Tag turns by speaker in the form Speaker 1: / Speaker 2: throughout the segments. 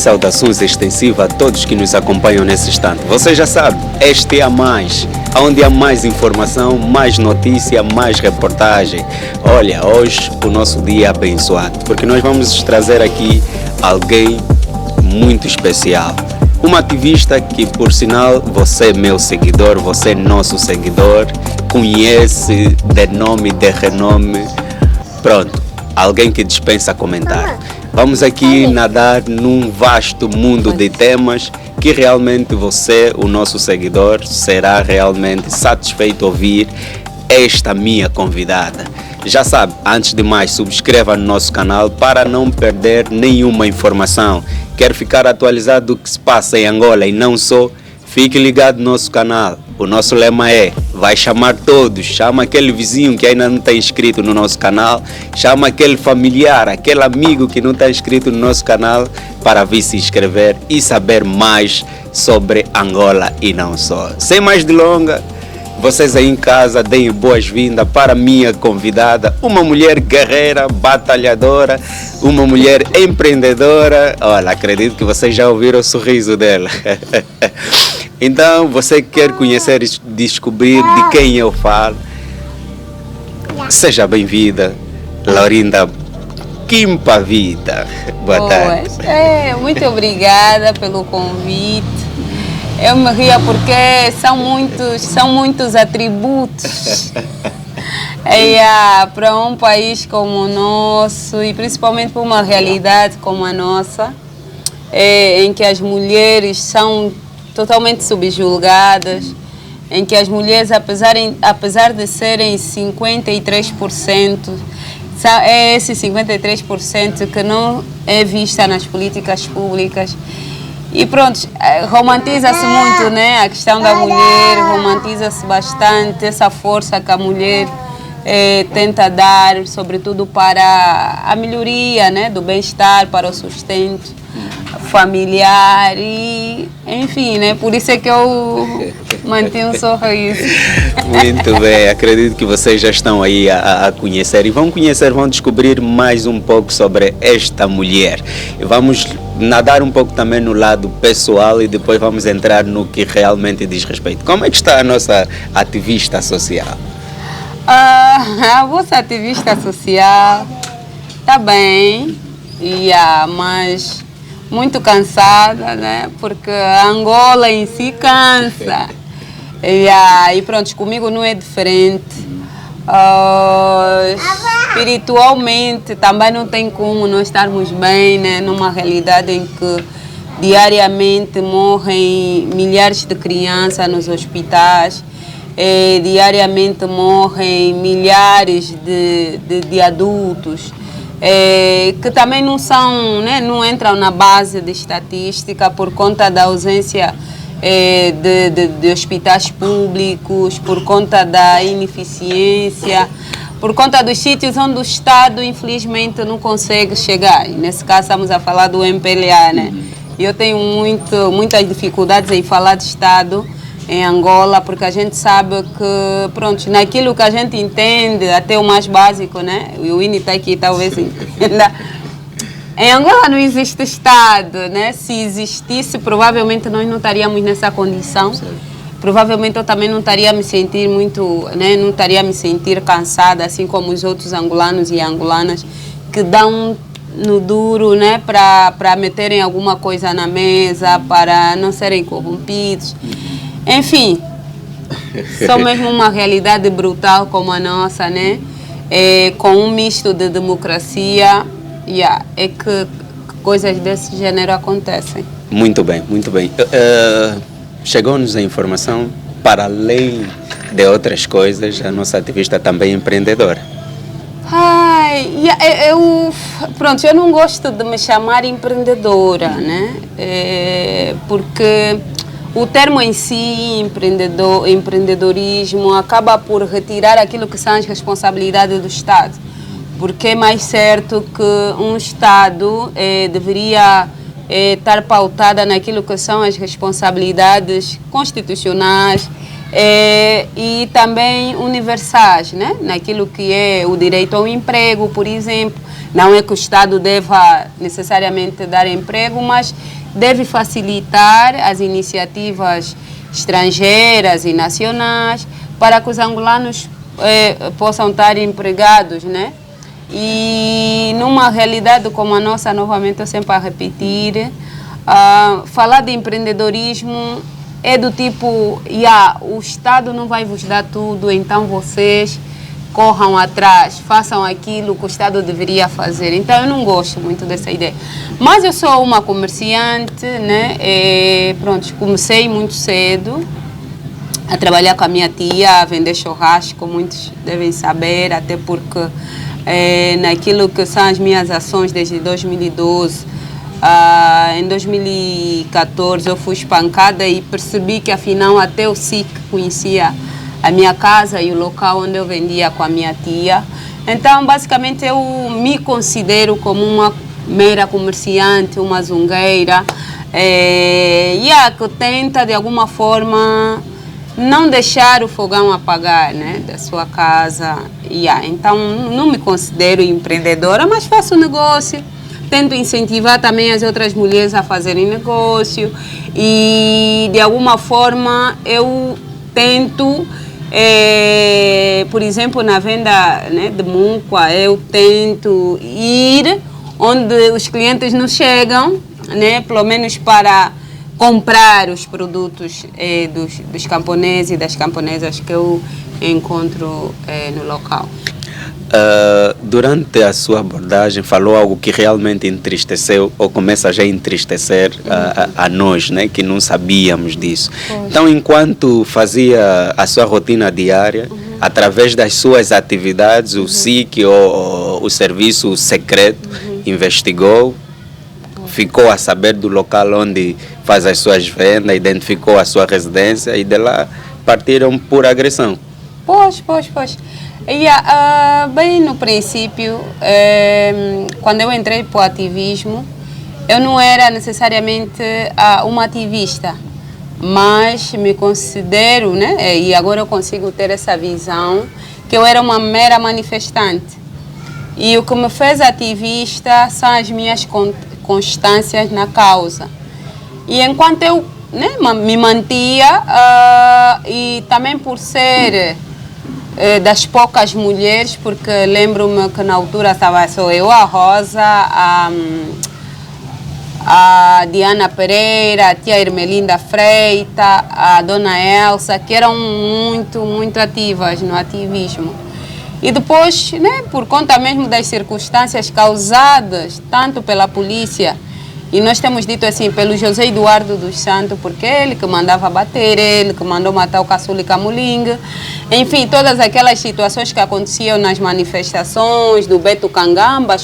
Speaker 1: saudações extensivas a todos que nos acompanham nesse instante. Você já sabe, este é a Mais, onde há mais informação, mais notícia, mais reportagem. Olha, hoje o nosso dia é abençoado, porque nós vamos trazer aqui alguém muito especial. Uma ativista que, por sinal, você é meu seguidor, você é nosso seguidor, conhece de nome, de renome. Pronto, alguém que dispensa comentário. Vamos aqui nadar num vasto mundo de temas que realmente você, o nosso seguidor, será realmente satisfeito ouvir esta minha convidada. Já sabe, antes de mais, subscreva no nosso canal para não perder nenhuma informação. Quer ficar atualizado do que se passa em Angola e não só? Fique ligado no nosso canal. O nosso lema é: vai chamar todos. Chama aquele vizinho que ainda não está inscrito no nosso canal. Chama aquele familiar, aquele amigo que não está inscrito no nosso canal para vir se inscrever e saber mais sobre Angola e não só. Sem mais delongas, vocês aí em casa deem boas-vindas para a minha convidada, uma mulher guerreira, batalhadora, uma mulher empreendedora. Olha, acredito que vocês já ouviram o sorriso dela. Então, você quer conhecer e descobrir de quem eu falo? Seja bem-vinda, Laurinda Quimpavita. Boa tarde.
Speaker 2: Muito obrigada pelo convite. Eu me ria porque são muitos atributos para um país como o nosso e principalmente para uma realidade como a nossa, em que as mulheres são totalmente subjulgadas, em que as mulheres, apesar de serem 53%, é esse 53% que não é vista nas políticas públicas. E pronto, romantiza-se muito, né, a questão da mulher, romantiza-se bastante essa força que a mulher tenta dar, sobretudo para a melhoria, né, do bem-estar, para o sustento familiar e, enfim, né, por isso é que eu mantenho um sorriso.
Speaker 1: Muito bem, acredito que vocês já estão aí a conhecer e vão descobrir mais um pouco sobre esta mulher. E vamos nadar um pouco também no lado pessoal e depois vamos entrar no que realmente diz respeito. Como é que está a nossa ativista social?
Speaker 2: A vossa ativista social está bem, mas muito cansada, né? Porque a Angola em si cansa. E pronto, comigo não é diferente. Espiritualmente também não tem como nós estarmos bem, né? Numa realidade em que diariamente morrem milhares de crianças nos hospitais, diariamente morrem milhares de adultos, que também não são, né? Não entram na base de estatística por conta da ausência de hospitais públicos, por conta da ineficiência, por conta dos sítios onde o Estado, infelizmente, não consegue chegar. E nesse caso, estamos a falar do MPLA, né? E eu tenho muitas dificuldades em falar de Estado em Angola, porque a gente sabe que, pronto, naquilo que a gente entende, até o mais básico, né? O Winnie está aqui, talvez entenda. Em Angola não existe Estado, né? Se existisse, provavelmente nós não estaríamos nessa condição. Sim. Provavelmente eu também não estaria me sentir muito, né? Não estaria me sentir cansada, assim como os outros angolanos e angolanas que dão no duro, né? Para meterem alguma coisa na mesa, para não serem corrompidos. Enfim, só mesmo uma realidade brutal como a nossa, né? Com um misto de democracia. É que coisas desse gênero acontecem.
Speaker 1: Muito bem, muito bem. Chegou-nos a informação, para além de outras coisas, a nossa ativista também é empreendedora.
Speaker 2: Pronto, eu não gosto de me chamar empreendedora, né? Porque o termo em si, empreendedorismo, acaba por retirar aquilo que são as responsabilidades do Estado. Porque é mais certo que um Estado deveria estar pautada naquilo que são as responsabilidades constitucionais, e também universais, né? Naquilo que é o direito ao emprego, por exemplo. Não é que o Estado deva necessariamente dar emprego, mas deve facilitar as iniciativas estrangeiras e nacionais para que os angolanos possam estar empregados, né? E numa realidade como a nossa, novamente eu sempre a repetir, falar de empreendedorismo é do tipo, o Estado não vai vos dar tudo, então vocês corram atrás, façam aquilo que o Estado deveria fazer. Então eu não gosto muito dessa ideia. Mas eu sou uma comerciante, né? Pronto, comecei muito cedo a trabalhar com a minha tia, a vender churrasco, muitos devem saber, até porque naquilo que são as minhas ações desde 2012, em 2014 eu fui espancada e percebi que afinal até o SIC conhecia a minha casa e o local onde eu vendia com a minha tia. Então, basicamente, eu me considero como uma mera comerciante, uma zungueira, que tenta, de alguma forma, não deixar o fogão apagar, né, da sua casa. Então, não me considero empreendedora, mas faço negócio. Tento incentivar também as outras mulheres a fazerem negócio. E, de alguma forma, eu tento... por exemplo, na venda, né, de mucua, eu tento ir onde os clientes não chegam, né, pelo menos para comprar os produtos dos camponeses e das camponesas que eu encontro no local.
Speaker 1: Durante a sua abordagem falou algo que realmente entristeceu ou começa já a entristecer a nós, né, que não sabíamos disso. Poxa. Então, enquanto fazia a sua rotina diária, através das suas atividades, o SIC ou o serviço secreto investigou, ficou a saber do local onde faz as suas vendas, identificou a sua residência e de lá partiram por agressão.
Speaker 2: Pois. Bem no princípio, quando eu entrei para o ativismo, eu não era necessariamente uma ativista, mas me considero, né, e agora eu consigo ter essa visão, que eu era uma mera manifestante. E o que me fez ativista são as minhas constâncias na causa. E enquanto eu, né, me mantia, e também por ser... das poucas mulheres, porque lembro-me que na altura estava só eu, a Rosa, a Diana Pereira, a tia Irmelinda Freita, a dona Elsa, que eram muito ativas no ativismo. E depois, né, por conta mesmo das circunstâncias causadas tanto pela polícia, e nós temos dito assim, pelo José Eduardo dos Santos, porque ele que mandava bater, ele que mandou matar o Caçuli Camulinga. Enfim, todas aquelas situações que aconteciam nas manifestações, do Beto Cangamba,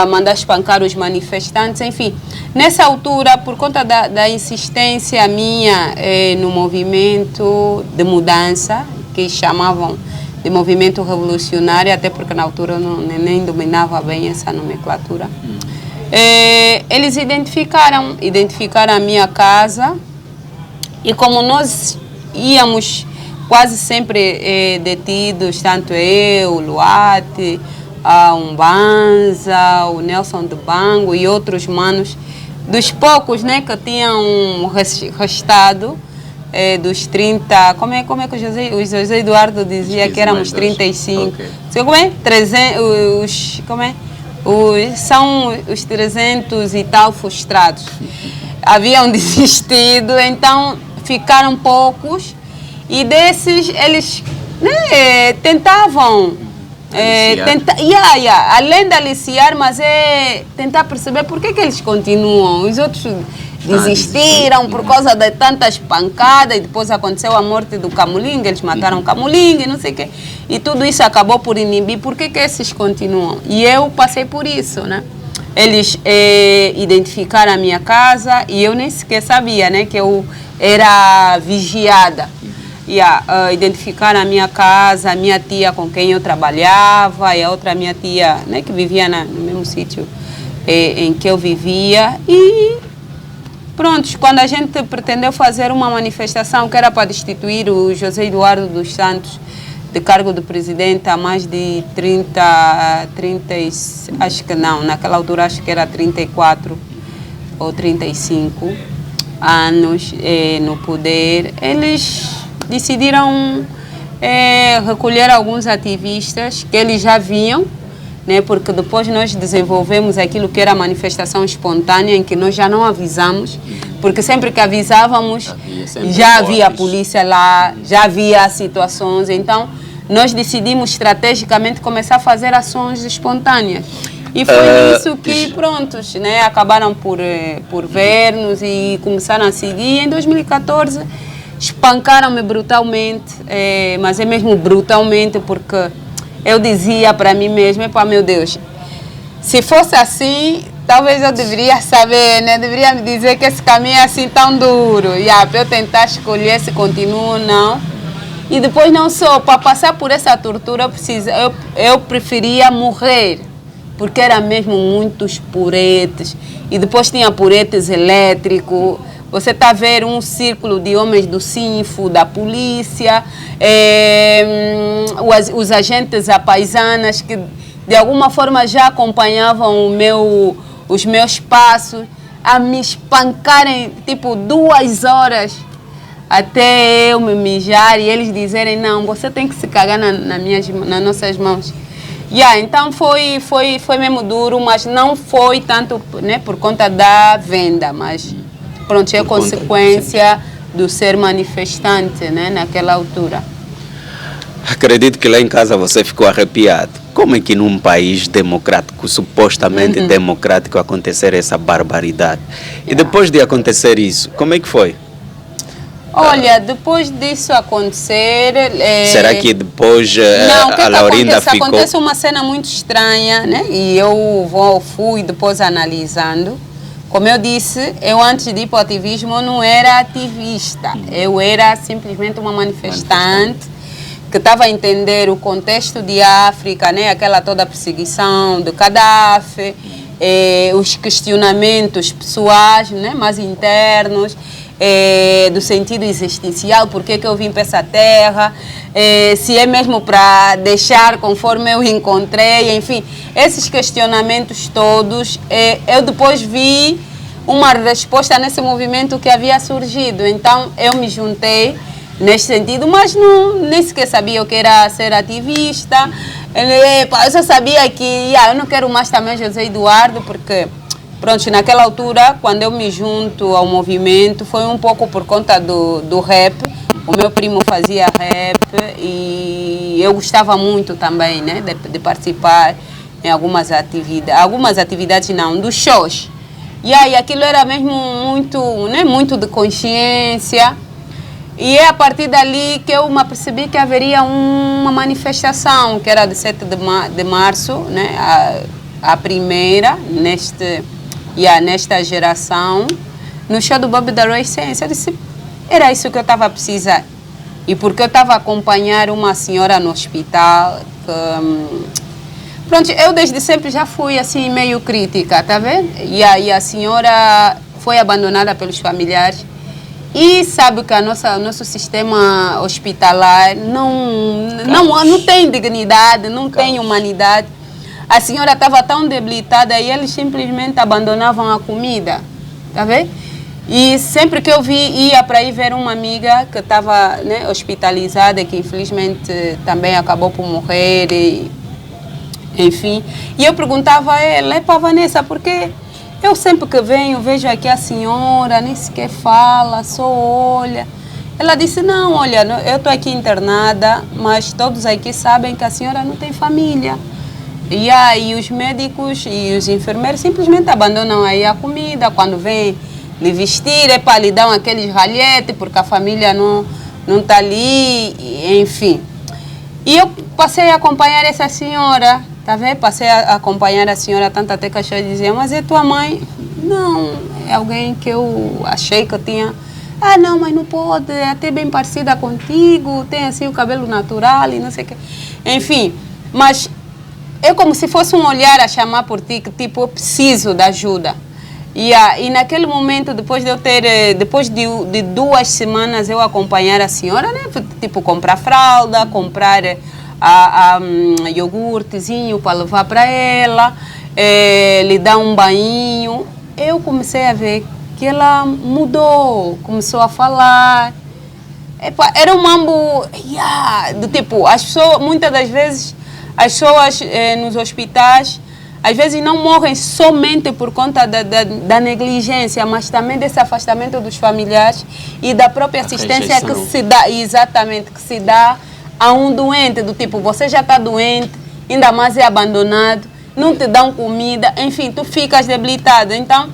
Speaker 2: mandar espancar os manifestantes, enfim. Nessa altura, por conta da insistência minha no movimento de mudança, que chamavam de movimento revolucionário, até porque na altura eu nem dominava bem essa nomenclatura, eles identificaram a minha casa, e como nós íamos quase sempre detidos, tanto eu, o Luate, a Umbanza, o Nelson do Bango e outros manos, dos poucos, né, que tinham restado, dos 30, como é que o José Eduardo dizia que éramos 35, okay. Como é? 300, são os 300 e tal frustrados. Haviam desistido, então ficaram poucos, e desses eles, né, tentavam, além de aliciar, mas tentar perceber por que eles continuam. Os outros desistiram por causa de tantas pancadas, e depois aconteceu a morte do Camulinga, eles mataram o Camulinga e não sei o quê. E tudo isso acabou por inibir. Por que esses continuam? E eu passei por isso, né? Eles identificaram a minha casa e eu nem sequer sabia, né, que eu era vigiada. Identificaram a minha casa, a minha tia com quem eu trabalhava e a outra minha tia, né, que vivia no mesmo sítio em que eu vivia. E Prontos, quando a gente pretendeu fazer uma manifestação que era para destituir o José Eduardo dos Santos de cargo de presidente há mais de 30, acho que não, naquela altura acho que era 34 ou 35 anos no poder, eles decidiram recolher alguns ativistas que eles já vinham, né, porque depois nós desenvolvemos aquilo que era a manifestação espontânea, em que nós já não avisamos, porque sempre que avisávamos já havia a polícia lá, já havia situações, então nós decidimos estrategicamente começar a fazer ações espontâneas. E foi isso que, prontos, né, acabaram por ver-nos e começaram a seguir. Em 2014, espancaram-me brutalmente, mas é mesmo brutalmente, porque eu dizia para mim mesma, epá, meu Deus, se fosse assim, talvez eu deveria saber, né? Deveria me dizer que esse caminho é assim tão duro. Para eu tentar escolher se continuo ou não. E depois não só, para passar por essa tortura, eu preferia morrer, porque era mesmo muitos puretes. E depois tinha puretes elétricos. Você está a ver um círculo de homens do Sinfo, da polícia, os agentes apaisanas que de alguma forma já acompanhavam os meus passos, a me espancarem tipo 2 horas até eu me mijar e eles dizerem, não, você tem que se cagar nas nossas mãos. Então foi mesmo duro, mas não foi tanto, né, por conta da venda, mas pronto, é consequência do ser manifestante, né, naquela altura.
Speaker 1: Acredito que lá em casa você ficou arrepiado. Como é que num país democrático, supostamente democrático, acontecer essa barbaridade? E depois de acontecer isso, como é que foi?
Speaker 2: Olha, depois disso acontecer...
Speaker 1: Será que depois
Speaker 2: não,
Speaker 1: a Laurinda ficou...
Speaker 2: Acontece uma cena muito estranha, né? E eu fui depois analisando. Como eu disse, eu antes de ir para o ativismo eu não era ativista. Eu era simplesmente uma manifestante que estava a entender o contexto de África, né? Aquela toda perseguição do Gaddafi, os questionamentos pessoais, né? Mais internos, do sentido existencial, por que eu vim para essa terra, se é mesmo para deixar conforme eu encontrei, enfim, esses questionamentos todos, eu depois vi uma resposta nesse movimento que havia surgido, então eu me juntei nesse sentido, mas nem sequer sabia o que era ser ativista, eu só sabia que eu não quero mais também José Eduardo, porque pronto, naquela altura, quando eu me junto ao movimento, foi um pouco por conta do rap. O meu primo fazia rap e eu gostava muito também, né, de participar em algumas atividades não, dos shows. E aquilo era mesmo muito, né, muito de consciência. E é a partir dali que eu me percebi que haveria uma manifestação, que era de 7 de março, né, a primeira, nesta geração, no show do Bob da Roy Sense. Eu disse, era isso que eu estava a precisar. E porque eu estava a acompanhar uma senhora no hospital, pronto, eu desde sempre já fui assim meio crítica, tá vendo? E a senhora foi abandonada pelos familiares e sabe que o nosso sistema hospitalar não tem dignidade, não tem humanidade. A senhora estava tão debilitada e eles simplesmente abandonavam a comida, tá vendo? E sempre que eu ia para ir ver uma amiga que estava, né, hospitalizada, que infelizmente também acabou por morrer, enfim. E eu perguntava a ela, Vanessa, por que eu sempre que venho, vejo aqui a senhora, nem sequer fala, só olha. Ela disse, não, olha, eu estou aqui internada, mas todos aqui sabem que a senhora não tem família. E aí os médicos e os enfermeiros simplesmente abandonam aí a comida, quando vem lhe vestir, lhe dão aqueles ralhetes, porque a família não está ali, enfim. E eu passei a acompanhar essa senhora, tá vendo? Passei a acompanhar a senhora tanto até que a senhora dizia, mas é tua mãe? Não, é alguém que eu achei que eu tinha... Ah, não, mas não pode, é até bem parecida contigo, tem assim o cabelo natural e não sei o quê. Enfim, mas... É como se fosse um olhar a chamar por ti, que tipo, eu preciso de ajuda. E naquele momento, depois de eu ter, depois de 2 semanas eu acompanhar a senhora, né? Tipo, comprar fralda, comprar iogurtezinho para levar para ela, lhe dar um banho. Eu comecei a ver que ela mudou, começou a falar. Era um mambo, do tipo, as pessoas, muitas das vezes, as pessoas nos hospitais, às vezes não morrem somente por conta da negligência, mas também desse afastamento dos familiares e da própria assistência que se dá, exatamente, que se dá a um doente, do tipo, você já está doente, ainda mais é abandonado, não te dão comida, enfim, tu ficas debilitado. Então,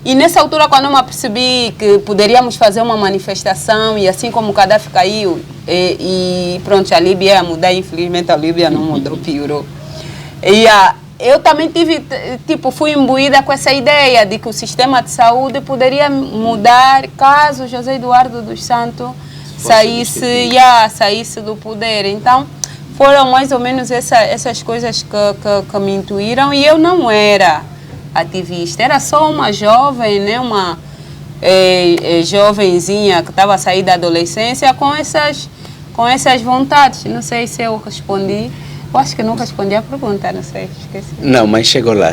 Speaker 2: e nessa altura, quando eu me apercebi que poderíamos fazer uma manifestação, e assim como o Gaddafi caiu, e pronto, a Líbia ia mudar, infelizmente a Líbia não mudou, piorou. Eu também fui imbuída com essa ideia de que o sistema de saúde poderia mudar caso José Eduardo dos Santos saísse do poder. Então, foram mais ou menos essas coisas que me intuíram, e eu não era ativista, era só uma jovem, né, uma jovenzinha que estava a sair da adolescência com essas vontades. Não sei se eu respondi. Eu acho que não respondi a pergunta, não sei, esqueci.
Speaker 1: Não, mas chegou lá.